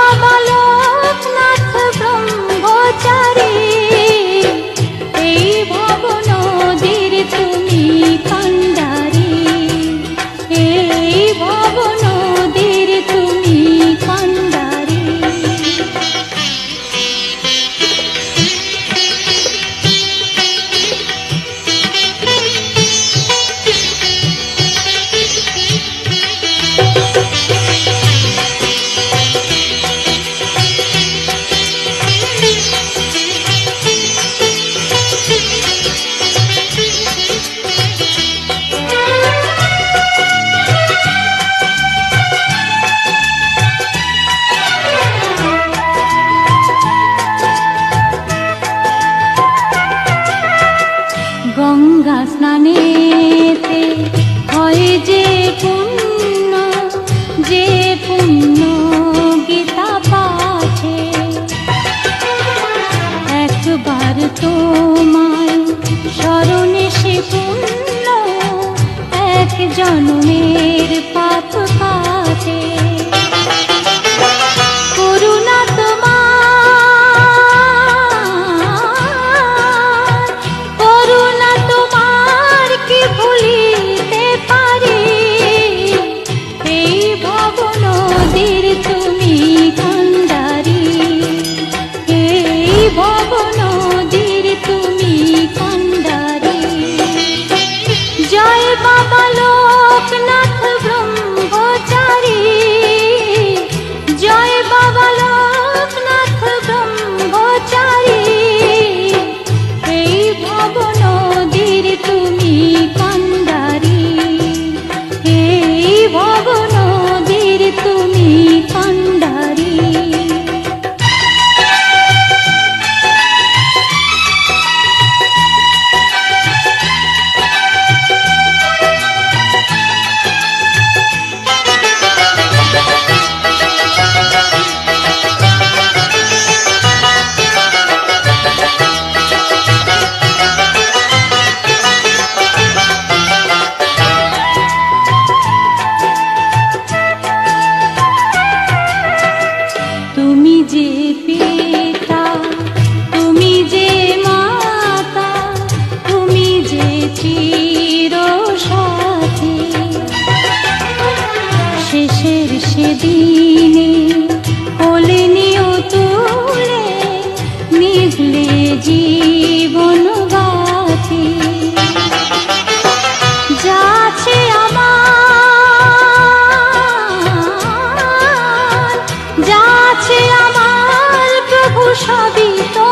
বাবা লোকনাথ ব্রহ্মচারী, এই ভব নদীর তুমি কান্ডারি, এই ভব নদীর তুমি কান্ডারি। গঙ্গা স্নানেতে হয় যে পুণ্য, যে পুণ্য গীতা পাঠে, একবার তোমায় স্মরণে সে পুণ্য এক জন্মের পাপ কাটে। করুণা তোমার কি ভুলিতে পারি, এই ভব নদীর তুমি কান্ডারি, এই ভব নদীর তুমি কান্ডারি। জয় বাবা লোকনাথ ব্রহ্মচারী, জয় বাবা লোকনাথ ব্রহ্মচারী, এই ভব নদীর তুমি কান্ডারি, এই ভব নদীর তুমি কান্ডারি। তুমি যে পিতা, তুমি যে মাতা, তুমি যে চির সাথী, শেষের সেদিনে কোলে নিও তুলে নিভলে জীবন বাতি। যাচ্ছে আমার, যাচ্ছে আমার প্রভু সবই তো